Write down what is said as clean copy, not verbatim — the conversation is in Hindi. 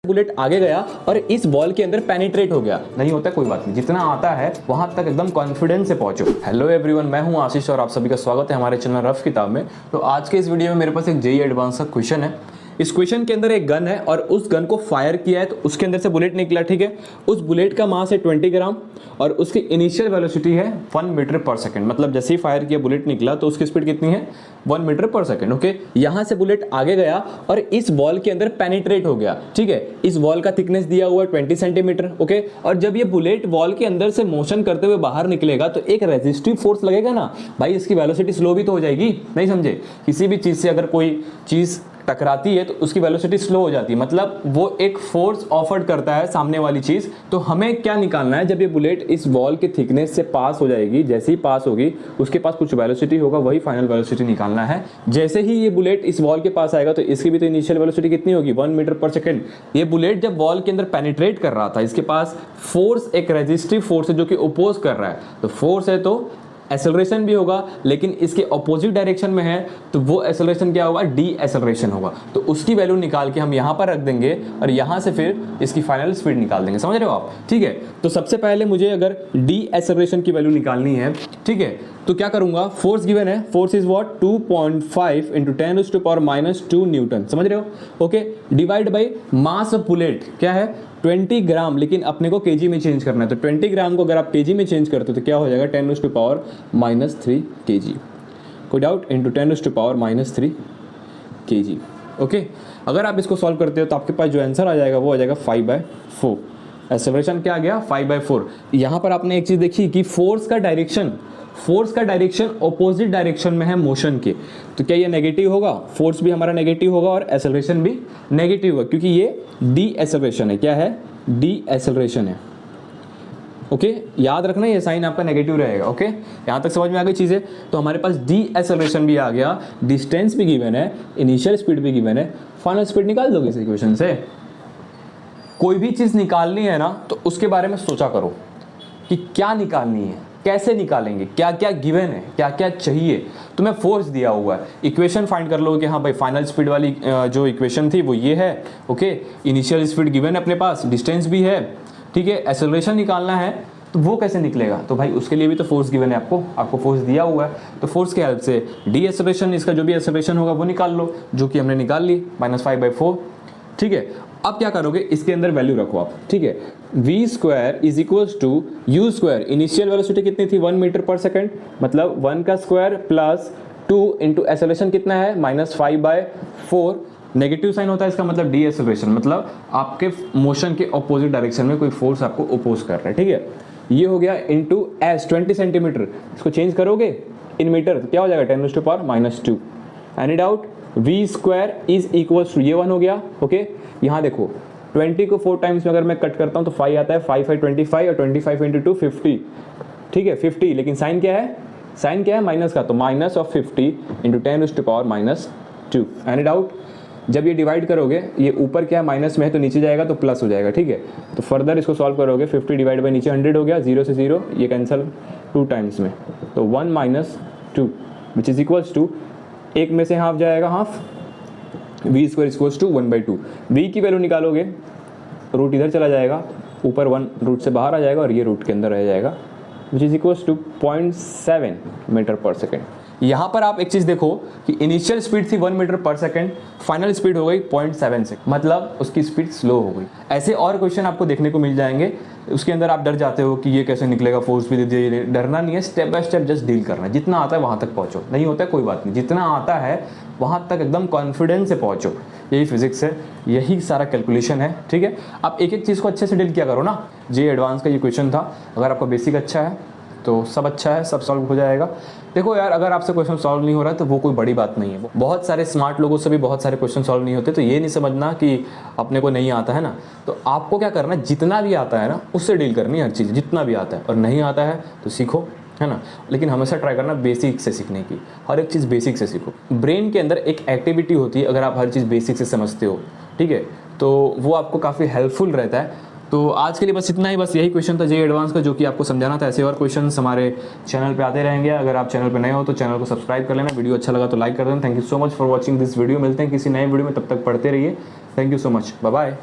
बुलेट आगे गया और इस बॉल के अंदर पेनिट्रेट हो गया। नहीं होता कोई बात नहीं, जितना आता है वहां तक एकदम कॉन्फिडेंस से पहुंचो। हेलो एवरीवन, मैं हूं आशीष और आप सभी का स्वागत है हमारे चैनल रफ किताब में। तो आज के इस वीडियो में मेरे पास एक जेईई एडवांस का क्वेश्चन है। इस क्वेश्चन के अंदर एक गन है और उस गन को फायर किया है तो उसके अंदर से बुलेट निकला। ठीक है, उस बुलेट का मास है 20 ग्राम और उसकी इनिशियल वेलोसिटी है 1 मीटर पर सेकंड। मतलब जैसे ही फायर किया बुलेट निकला तो उसकी स्पीड कितनी है 1 मीटर पर सेकंड। ओके, यहां से बुलेट आगे गया और इस बॉल के अंदर पेनिट्रेट हो गया। ठीक है, इस बॉल का थिकनेस दिया हुआ है 20 सेंटीमीटर। ओके, और जब ये बुलेट बॉल के अंदर से मोशन करते हुए बाहर निकलेगा तो एक रेजिस्टिव फोर्स लगेगा ना भाई, इसकी वेलोसिटी स्लो भी तो हो जाएगी। नहीं समझे? किसी भी चीज से अगर कोई चीज टकराती है तो उसकी वेलोसिटी स्लो हो जाती है, मतलब वो एक फोर्स ऑफर्ड करता है सामने वाली चीज। तो हमें क्या निकालना है, जब ये बुलेट इस बॉल के थिकनेस से पास हो जाएगी, जैसे ही पास होगी उसके पास कुछ वेलोसिटी होगा, वही फाइनल वेलोसिटी निकालना है। जैसे ही ये बुलेट इस बॉल के पास आएगा तो इसकी भी तो इनिशियल वेलोसिटी कितनी होगी 1 मीटर पर सेकंड। ये बुलेट जब बॉल के अंदर पेनिट्रेट कर रहा था, इसके पास फोर्स एक रेजिस्टिव फोर्स है जो कि ओपोज कर रहा है। तो फोर्स है तो एक्सेलरेशन भी होगा, लेकिन इसके ऑपोजिट डायरेक्शन में है तो वो एक्सेलरेशन क्या होगा, डी एक्सेलरेशन होगा। तो उसकी वैल्यू निकाल के हम यहाँ पर रख देंगे और यहाँ से फिर इसकी फाइनल स्पीड निकाल देंगे। समझ रहे हो आप? ठीक है, तो सबसे पहले मुझे अगर डी एक्सेलरेशन की वैल्यू निकालनी है, ठीक है, तो क्या करूंगा, फोर्स गिवन है, force is what 2.5 into 10⁻⁻2 Newton. समझ रहे हो? Okay, divide by mass of bullet क्या है 20 ग्राम, लेकिन अपने को केजी में चेंज करना है। तो 20 ग्राम को अगर आप केजी में चेंज करते हो तो क्या हो जाएगा 10⁻³ केजी। कोई डाउट? Into 10⁻³ KG. ओके, अगर आप इसको सॉल्व करते हो तो आपके पास जो आंसर आ जाएगा वो आ जाएगा 5/4। एक्सेलरेशन क्या आ गया 5/4। यहाँ पर आपने एक चीज देखी कि फोर्स का डायरेक्शन ऑपोजिट डायरेक्शन में है मोशन के, तो क्या ये नेगेटिव होगा? फोर्स भी हमारा नेगेटिव होगा और एक्सेलरेशन भी नेगेटिव होगा, क्योंकि ये डी एक्सेलरेशन है। क्या है? डी एक्सेलरेशन है। ओके, याद रखना ये साइन आपका नेगेटिव रहेगा। ओके, यहाँ तक समझ में आ गई चीजें? तो हमारे पास डी एक्सेलरेशन भी आ गया, डिस्टेंस भी गिवन है, इनिशियल स्पीड भी गिवन है, फाइनल स्पीड निकाल दोगे इस इक्वेशन से। कोई भी चीज निकालनी है ना तो उसके बारे में सोचा करो कि क्या निकालनी है, कैसे निकालेंगे, क्या क्या गिवन है, क्या क्या चाहिए। तुम्हें फोर्स दिया हुआ है, इक्वेशन फाइंड कर लो कि हाँ भाई फाइनल स्पीड वाली जो इक्वेशन थी वो ये है। ओके, इनिशियल स्पीड गिवन है अपने पास, डिस्टेंस भी है, ठीक है, एक्सेलरेशन निकालना है तो वो कैसे निकलेगा? तो भाई उसके लिए भी तो फोर्स गिवन है, आपको फोर्स दिया हुआ है। तो फोर्स के हेल्प से डी एक्सेलरेशन, इसका जो भी एक्सेलरेशन होगा वो निकाल लो, जो कि हमने निकाल ली -5/4। ठीक है, अब क्या करोगे, इसके अंदर वैल्यू रखो आप। ठीक है, v² is equals to u²। Initial velocity कितनी थी 1 मीटर पर सेकंड, मतलब 1 का स्क्वायर प्लस 2 इंटू एक्सेलरेशन कितना है -5/4। नेगेटिव साइन होता है इसका मतलब डी एक्सेलरेशन, मतलब आपके मोशन के ऑपोजिट डायरेक्शन में कोई फोर्स आपको ओपोज कर रहा है। ठीक है, ये हो गया इंटू एस 20 सेंटीमीटर। इसको चेंज करोगे इन मीटर तो क्या हो जाएगा 10⁻²। Any doubt? v² is equals to, ये 1 हो गया। ओके, यहाँ देखो 20 को 4 टाइम्स में अगर मैं कट करता हूँ तो 5 आता है, 5 5 25 और 25 इंटू 2 50। ठीक है, 50, लेकिन साइन क्या है? साइन क्या है? माइनस का, तो -50 इंटू 10⁻²। Any doubt? जब ये डिवाइड करोगे, ये ऊपर क्या माइनस में है तो नीचे जाएगा तो प्लस हो जाएगा। ठीक है, तो फर्दर इसको सॉल्व करोगे, 50 डिवाइड बाई नीचे 100 हो गया, 0 से 0 ये कैंसिल 2 टाइम्स में, तो 1 - 2 विच इज इक्वल्स टू, एक में से हाफ जाएगा half, v² equals to 1/2। v की वैल्यू निकालोगे, रूट इधर चला जाएगा, ऊपर 1 रूट से बाहर आ जाएगा और ये रूट के अंदर रह जाएगा, which is equals to 0.7 metre per second. यहाँ पर आप एक चीज देखो कि इनिशियल स्पीड थी 1 मीटर पर सेकंड, फाइनल स्पीड हो गई 0.7 से, मतलब उसकी स्पीड स्लो हो गई। ऐसे और क्वेश्चन आपको देखने को मिल जाएंगे, उसके अंदर आप डर जाते हो कि ये कैसे निकलेगा, फोर्स भी दे दिया। डरना नहीं है, step by step just deal करना है। जितना आता है वहां तक पहुंचो, नहीं होता है कोई बात नहीं, जितना आता है वहां तक एकदम कॉन्फिडेंस से पहुंचो। यही फिजिक्स है, यही सारा कैलकुलेशन है। ठीक है, आप एक एक चीज को अच्छे से डील किया करो ना। जेईई एडवांस का ये क्वेश्चन था, अगर आपका बेसिक अच्छा है तो सब अच्छा है, सब सॉल्व हो जाएगा। देखो यार, अगर आपसे क्वेश्चन सॉल्व नहीं हो रहा है तो वो कोई बड़ी बात नहीं है। बहुत सारे स्मार्ट लोगों से भी बहुत सारे क्वेश्चन सॉल्व नहीं होते, तो ये नहीं समझना कि अपने को नहीं आता है ना। तो आपको क्या करना है, जितना भी आता है ना उससे डील करनी है हर चीज़, जितना भी आता है। और नहीं आता है तो सीखो, है ना, लेकिन हमेशा ट्राई करना बेसिक से सीखने की, हर एक चीज़ बेसिक से सीखो। ब्रेन के अंदर एक एक्टिविटी होती है, अगर आप हर चीज़ बेसिक से समझते हो, ठीक है, तो वो आपको काफ़ी हेल्पफुल रहता है। तो आज के लिए बस इतना ही, बस यही क्वेश्चन था जेईई एडवांस का जो कि आपको समझाना था। ऐसे और क्वेश्चंस हमारे चैनल पे आते रहेंगे। अगर आप चैनल पे नए हो तो चैनल को सब्सक्राइब कर लेना। वीडियो अच्छा लगा तो लाइक कर देना। Thank you so much for watching this video. मिलते हैं किसी नए वीडियो में, तब तक पढ़ते रहिए। Thank you so much, bye bye.